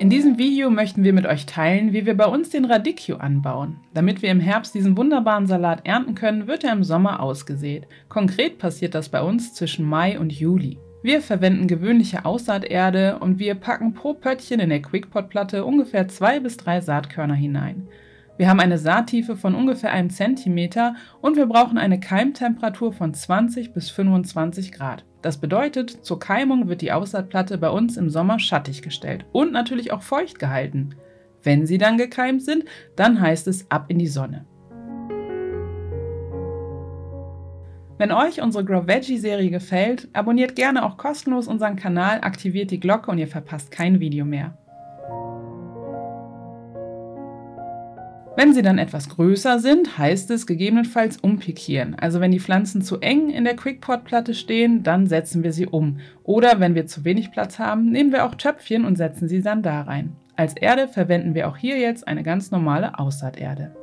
In diesem Video möchten wir mit euch teilen, wie wir bei uns den Radicchio anbauen. Damit wir im Herbst diesen wunderbaren Salat ernten können, wird er im Sommer ausgesät. Konkret passiert das bei uns zwischen Mai und Juli. Wir verwenden gewöhnliche Aussaaterde und wir packen pro Pöttchen in der Quickpot-Platte ungefähr 2 bis 3 Saatkörner hinein. Wir haben eine Saattiefe von ungefähr 1 cm und wir brauchen eine Keimtemperatur von 20 bis 25 Grad. Das bedeutet, zur Keimung wird die Aussaatplatte bei uns im Sommer schattig gestellt und natürlich auch feucht gehalten. Wenn sie dann gekeimt sind, dann heißt es ab in die Sonne. Wenn euch unsere Grow Veggie Serie gefällt, abonniert gerne auch kostenlos unseren Kanal, aktiviert die Glocke und ihr verpasst kein Video mehr. Wenn sie dann etwas größer sind, heißt es gegebenenfalls umpikieren. Also wenn die Pflanzen zu eng in der Quickpot-Platte stehen, dann setzen wir sie um. Oder wenn wir zu wenig Platz haben, nehmen wir auch Töpfchen und setzen sie dann da rein. Als Erde verwenden wir auch hier jetzt eine ganz normale Aussaaterde.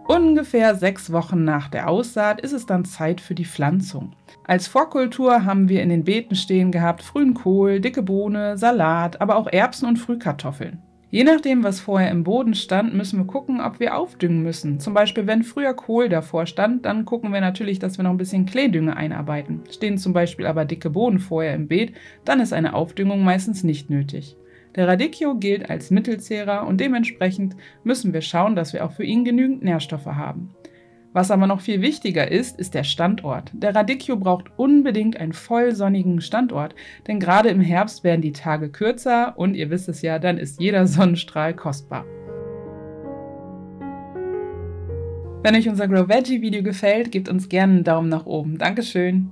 Ungefähr 6 Wochen nach der Aussaat ist es dann Zeit für die Pflanzung. Als Vorkultur haben wir in den Beeten stehen gehabt frühen Kohl, dicke Bohne, Salat, aber auch Erbsen und Frühkartoffeln. Je nachdem, was vorher im Boden stand, müssen wir gucken, ob wir aufdüngen müssen. Zum Beispiel, wenn früher Kohl davor stand, dann gucken wir natürlich, dass wir noch ein bisschen Kleedünge einarbeiten. Stehen zum Beispiel aber dicke Bohnen vorher im Beet, dann ist eine Aufdüngung meistens nicht nötig. Der Radicchio gilt als Mittelzehrer und dementsprechend müssen wir schauen, dass wir auch für ihn genügend Nährstoffe haben. Was aber noch viel wichtiger ist, ist der Standort. Der Radicchio braucht unbedingt einen vollsonnigen Standort, denn gerade im Herbst werden die Tage kürzer und ihr wisst es ja, dann ist jeder Sonnenstrahl kostbar. Wenn euch unser Grow Veggie Video gefällt, gebt uns gerne einen Daumen nach oben. Dankeschön!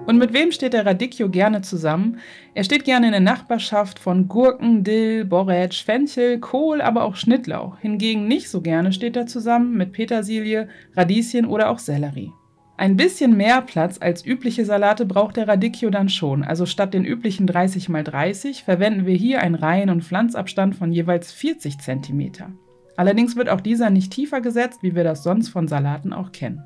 Und mit wem steht der Radicchio gerne zusammen? Er steht gerne in der Nachbarschaft von Gurken, Dill, Borretsch, Fenchel, Kohl, aber auch Schnittlauch. Hingegen nicht so gerne steht er zusammen mit Petersilie, Radieschen oder auch Sellerie. Ein bisschen mehr Platz als übliche Salate braucht der Radicchio dann schon. Also statt den üblichen 30 x 30 verwenden wir hier einen Reihen- und Pflanzabstand von jeweils 40 cm. Allerdings wird auch dieser nicht tiefer gesetzt, wie wir das sonst von Salaten auch kennen.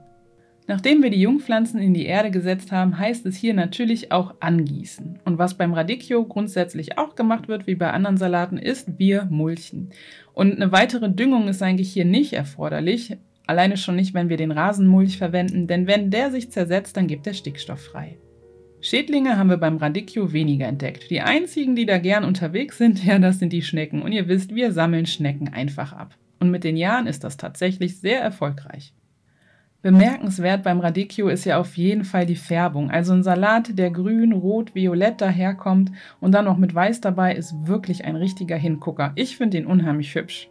Nachdem wir die Jungpflanzen in die Erde gesetzt haben, heißt es hier natürlich auch angießen. Und was beim Radicchio grundsätzlich auch gemacht wird, wie bei anderen Salaten, ist, wir mulchen. Und eine weitere Düngung ist eigentlich hier nicht erforderlich, alleine schon nicht, wenn wir den Rasenmulch verwenden, denn wenn der sich zersetzt, dann gibt er Stickstoff frei. Schädlinge haben wir beim Radicchio weniger entdeckt. Die einzigen, die da gern unterwegs sind, ja, das sind die Schnecken. Und ihr wisst, wir sammeln Schnecken einfach ab. Und mit den Jahren ist das tatsächlich sehr erfolgreich. Bemerkenswert beim Radicchio ist ja auf jeden Fall die Färbung. Also ein Salat, der grün, rot, violett daherkommt und dann noch mit weiß dabei, ist wirklich ein richtiger Hingucker. Ich finde ihn unheimlich hübsch.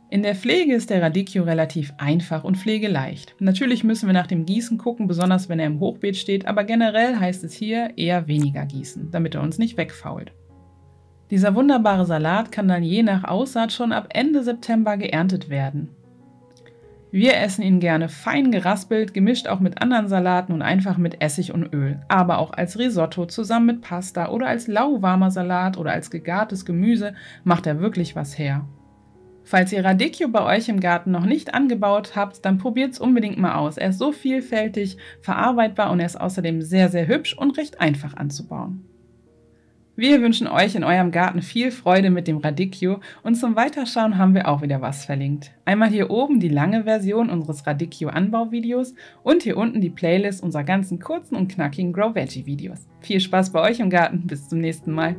In der Pflege ist der Radicchio relativ einfach und pflegeleicht. Natürlich müssen wir nach dem Gießen gucken, besonders wenn er im Hochbeet steht, aber generell heißt es hier eher weniger gießen, damit er uns nicht wegfault. Dieser wunderbare Salat kann dann je nach Aussaat schon ab Ende September geerntet werden. Wir essen ihn gerne fein geraspelt, gemischt auch mit anderen Salaten und einfach mit Essig und Öl. Aber auch als Risotto zusammen mit Pasta oder als lauwarmer Salat oder als gegartes Gemüse macht er wirklich was her. Falls ihr Radicchio bei euch im Garten noch nicht angebaut habt, dann probiert es unbedingt mal aus. Er ist so vielfältig, verarbeitbar und er ist außerdem sehr, sehr hübsch und recht einfach anzubauen. Wir wünschen euch in eurem Garten viel Freude mit dem Radicchio und zum Weiterschauen haben wir auch wieder was verlinkt. Einmal hier oben die lange Version unseres Radicchio-Anbauvideos und hier unten die Playlist unserer ganzen kurzen und knackigen Grow Veggie Videos. Viel Spaß bei euch im Garten, bis zum nächsten Mal!